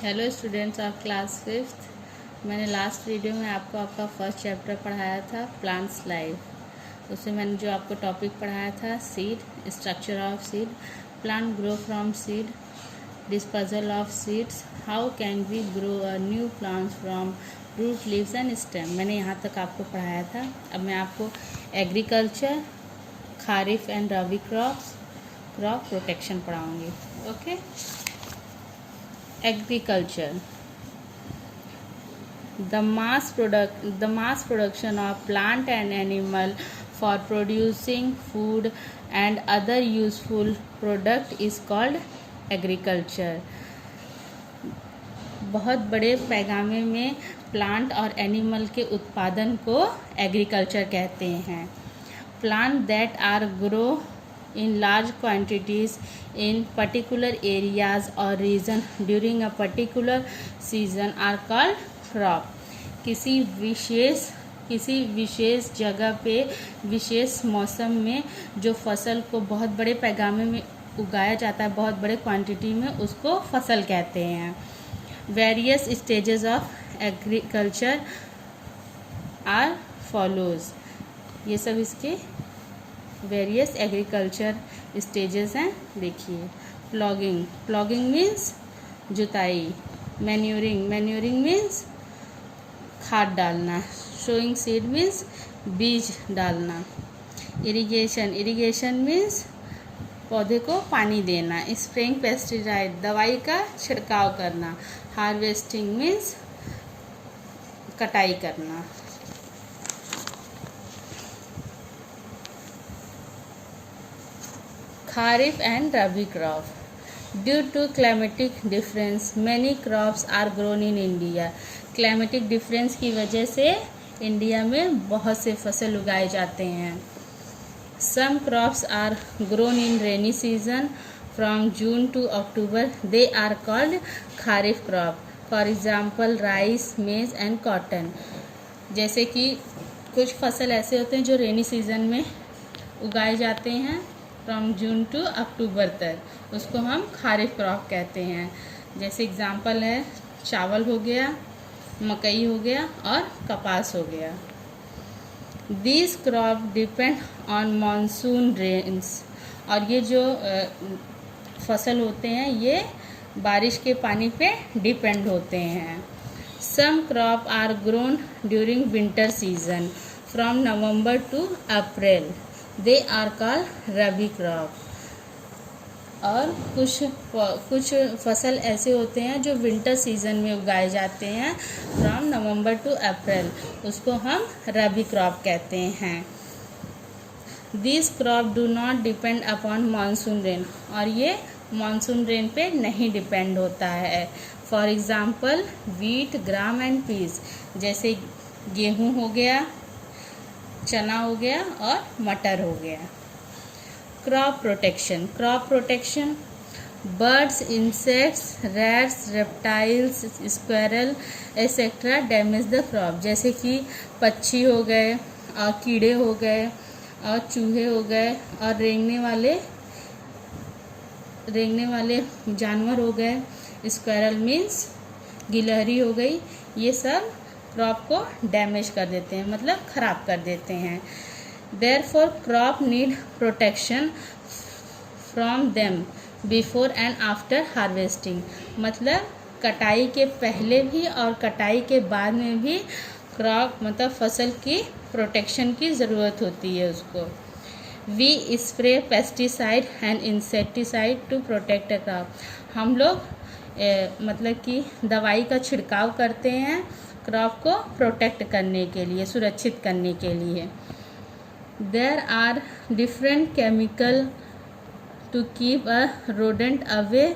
Hello students of class fifth. मैंने last video में आपको आपका फर्स्ट चैप्टर पढ़ाया था प्लांट्स लाइफ। उसमें मैंने जो आपको टॉपिक पढ़ाया था seed, structure of seed, plant grow from seed, dispersal of seeds, how can we grow a new plants from root leaves and stem. मैंने यहाँ तक आपको पढ़ाया था। अब मैं आपको agriculture, kharif and rabi crop protection पढ़ाऊँगी। Okay. Agriculture. The mass production of plant and animal for producing food and other useful product is called agriculture. बहुत बड़े पैमाने में प्लांट और एनिमल के उत्पादन को एग्रीकल्चर कहते हैं। Plant that are grow in large quantities in particular areas or region during a particular season are called crop. किसी विशेष जगह पे विशेष मौसम में जो फसल को बहुत बड़े पैमाने में उगाया जाता है, बहुत बड़े क्वांटिटी में, उसको फसल कहते हैं। Various stages of agriculture are follows. ये सब इसके वेरियस एग्रीकल्चर स्टेजेस हैं। देखिए, प्लॉगिंग मीन्स जुताई, मैन्यूरिंग मीन्स खाद डालना, सोइंग सीड मीन्स बीज डालना, इरिगेशन मीन्स पौधे को पानी देना, स्प्रेइंग पेस्टिसाइड दवाई का छिड़काव करना, हार्वेस्टिंग मीन्स कटाई करना। Kharif and Rabi crop. Due to climatic difference, many crops are grown in India. Climatic difference की वजह से इंडिया में बहुत से फसल उगाए जाते हैं। Some crops are grown in rainy season from June to October. They are called Kharif crop. For example, rice, maize and cotton. जैसे कि कुछ फसल ऐसे होते हैं जो रेनी सीजन में उगाए जाते हैं फ्रॉम जून टू अक्टूबर तक, उसको हम खारिफ क्रॉप कहते हैं। जैसे एग्जांपल है चावल हो गया, मकई हो गया और कपास हो गया। This crop depend on monsoon rains. और ये जो फसल होते हैं ये बारिश के पानी पे डिपेंड होते हैं। Some crop are grown during winter season from November to April. They are called rabi crop. और कुछ फसल ऐसे होते हैं जो विंटर सीजन में उगाए जाते हैं फ्रॉम नवंबर टू अप्रैल, उसको हम रबी क्रॉप कहते हैं। This crop do not depend upon monsoon rain. और ये मानसून रेन पे नहीं डिपेंड होता है। For example wheat, gram and peas. जैसे गेहूँ हो गया, चना हो गया और मटर हो गया। Crop protection birds, insects, rats, reptiles, squirrel etcetera damage the crop. जैसे कि पक्षी हो गए और कीड़े हो गए और चूहे हो गए और रेंगने वाले जानवर हो गए। स्क्वेरल मीन्स गिलहरी हो गई। ये सब क्रॉप को डैमेज कर देते हैं, मतलब ख़राब कर देते हैं। Therefore crop need protection from them before and after harvesting. मतलब कटाई के पहले भी और कटाई के बाद में भी क्रॉप मतलब फसल की प्रोटेक्शन की ज़रूरत होती है उसको। We spray pesticide and insecticide to protect a crop. हम लोग मतलब कि दवाई का छिड़काव करते हैं क्रॉप को प्रोटेक्ट करने के लिए, सुरक्षित करने के लिए। There are different chemical to keep a rodent away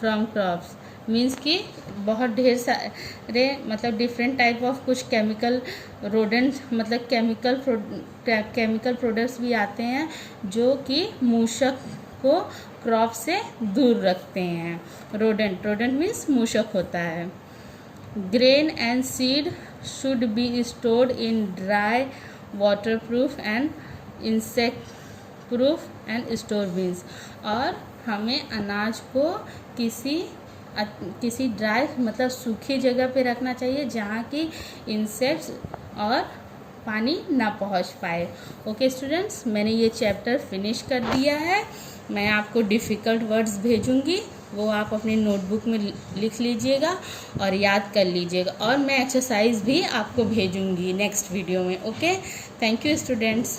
from crops. Means कि बहुत ढेर सारे मतलब डिफरेंट टाइप ऑफ कुछ केमिकल रोडेंट मतलब केमिकल प्रोडक्ट्स भी आते हैं जो कि मूषक को क्रॉप से दूर रखते हैं। रोडेंट मीन्स मूषक होता है। Grain and seed should be stored in dry, waterproof and insect-proof and store bins। और हमें अनाज को किसी किसी ड्राई मतलब सूखी जगह पे रखना चाहिए जहाँ की इंसेक्ट्स और पानी ना पहुँच पाए। ओके स्टूडेंट्स, मैंने ये चैप्टर फिनिश कर दिया है। मैं आपको डिफ़िकल्ट वर्ड्स भेजूँगी, वो आप अपनी नोटबुक में लिख लीजिएगा और याद कर लीजिएगा, और मैं एक्सरसाइज भी आपको भेजूँगी नेक्स्ट वीडियो में। Okay, thank you students.